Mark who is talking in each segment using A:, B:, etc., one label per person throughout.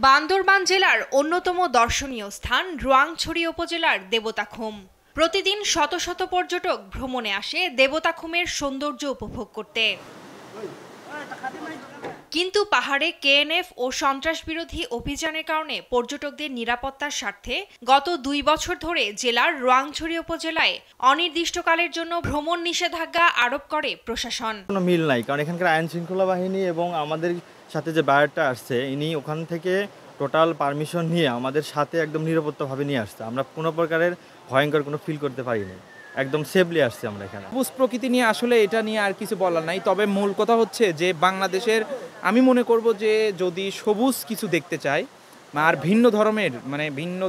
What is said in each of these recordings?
A: বান্দরবান জেলার অন্যতম দর্শনীয় স্থান রোয়াংছড়ি উপজেলার দেবতাখুম। প্রতিদিন শত শত পর্যটক ভ্রমণে আসে দেবতাখুমের সৌন্দর্য উপভোগ করতে। কিন্তু পাহাড়ে কেএনএফ ও সন্ত্রাস বিরোধী অভিযানের কারণে পর্যটকদের নিরাপত্তার স্বার্থে গত 2 বছর ধরে জেলার রোয়াংছড়ি উপজেলায় অনির্দিষ্টকালের জন্য ভ্রমণ নিষেধাজ্ঞা আরোপ করে প্রশাসন।
B: কোনো মিল নাই, কারণ এখানকার আইন শৃঙ্খলা বাহিনী এবং আমাদের সাথে যে বায়ারটা আসছে ইনি ওখান থেকে টোটাল পারমিশন নিয়ে আমাদের সাথে একদম নিরাপত্তাভাবে নিয়ে আসছে। আমরা কোনো প্রকারের ভয়ঙ্কর কোনো ফিল করতে পারিনি, একদম সেফলি আসছে আমরা এখানে।
C: সবুজ প্রকৃতি নিয়ে আসলে এটা নিয়ে আর কিছু বলার নাই, তবে মূল কথা হচ্ছে যে বাংলাদেশের আমি মনে করব যে যদি সবুজ কিছু দেখতে চাই আর ভিন্ন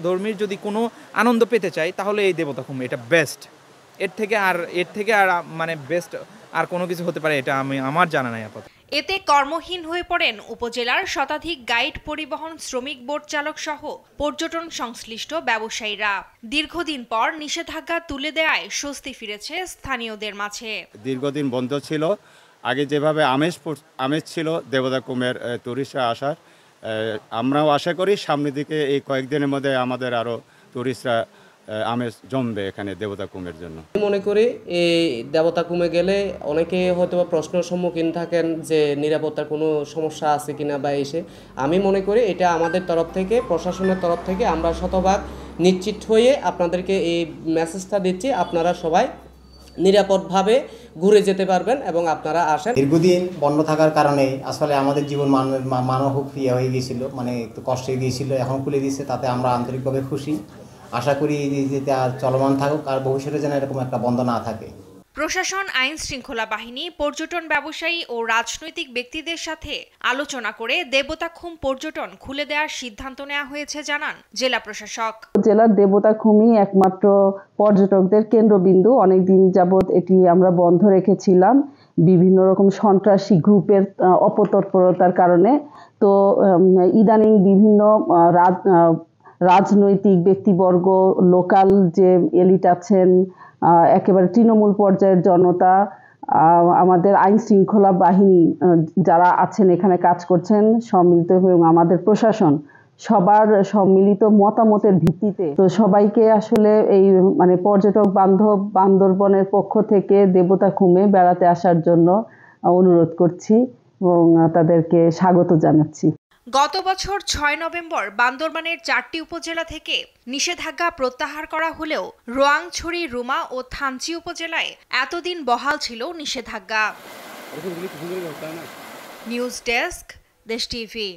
C: ধর্মের যদি কোনো আনন্দ পেতে চাই তাহলে এই দেবতাখুম এটা বেস্ট। এর থেকে আর বেস্ট আর কোনো কিছু হতে পারে এটা আমার জানা নাই আপাতত।
A: এতে কর্মহীন হয়ে পড়েন উপজেলার শতাধিক গাইড, পরিবহন শ্রমিক, বোট চালক সহ পর্যটন সংশ্লিষ্ট ব্যবসায়ীরা। দীর্ঘদিন পর নিষেধাজ্ঞা তুলে দেওয়ায় স্বস্তি ফিরেছে স্থানীয়দের মাঝে।
D: দীর্ঘদিন বন্ধ ছিল, আগে যেভাবে আমেজ ছিল দেবতাখুমের টুরিস্টরা আসার, আমরাও আশা করি সামনের দিকে এই কয়েকদিনের মধ্যে আমাদের আরও টুরিস্টরা আমেজ জমবে এখানে দেবতাখুমের জন্য।
E: মনে করি এই দেবতাখুমে গেলে অনেকে হয়তো প্রশ্নের সম্মুখীন থাকেন যে নিরাপত্তার কোনো সমস্যা আছে কিনা বা এসে, আমি মনে করি এটা আমাদের তরফ থেকে, প্রশাসনের তরফ থেকে আমরা শতভাগ নিশ্চিত হয়ে আপনাদেরকে এই মেসেজটা দিচ্ছি, আপনারা সবাই নিরাপদভাবে ঘুরে যেতে পারবেন এবং আপনারা আসেন।
F: দীর্ঘদিন বন্ধ থাকার কারণে আসলে আমাদের জীবন মানও খুব ইয়ে হয়ে গিয়েছিল, একটু কষ্ট হয়ে গিয়েছিল। এখন খুলে দিচ্ছে, তাতে আমরা আন্তরিকভাবে খুশি। আশা করি যেতে আর চলমান থাকুক, আর ভবিষ্যতে যেন এরকম একটা বন্ধ না থাকে।
A: প্রশাসন, আইন শৃঙ্খলা বাহিনী, পর্যটন ব্যবসায়ী ও রাজনৈতিক ব্যক্তিদের সাথে আলোচনা করে দেবতাখুম পর্যটন খুলে দেওয়ার সিদ্ধান্ত নেওয়া হয়েছে জানান জেলা প্রশাসক।
G: জেলার দেবতাখুমই একমাত্র পর্যটকদের কেন্দ্রবিন্দু। অনেকদিন যাবৎ এটি আমরা বন্ধ রেখেছিলাম বিভিন্ন রকম সন্ত্রাসী গ্রুপের অপতৎপরতার কারণে। তো ইদানিং বিভিন্ন রাজনৈতিক ব্যক্তিবর্গ, লোকাল যে এলিট আছেন, একেবারে তৃণমূল পর্যায়ের জনতা, আমাদের আইন শৃঙ্খলা বাহিনী যারা আছেন এখানে কাজ করছেন সম্মিলিত, এবং আমাদের প্রশাসন সবার সম্মিলিত মতামতের ভিত্তিতে তো সবাইকে আসলে এই পর্যটক বান্ধব বান্দরবনের পক্ষ থেকে দেবতাখুমে বেড়াতে আসার জন্য অনুরোধ করছি এবং তাদেরকে স্বাগত জানাচ্ছি।
A: গত বছর 6 নভেম্বর বান্দরবানের 4টি উপজেলা থেকে নিষেধাজ্ঞা প্রত্যাহার করা হলেও রোয়াংছড়ি, রুমা ও থানচি উপজেলায় এতদিন বহাল ছিল নিষেধাজ্ঞা। নিউজ ডেস্ক, দেশ টিভি।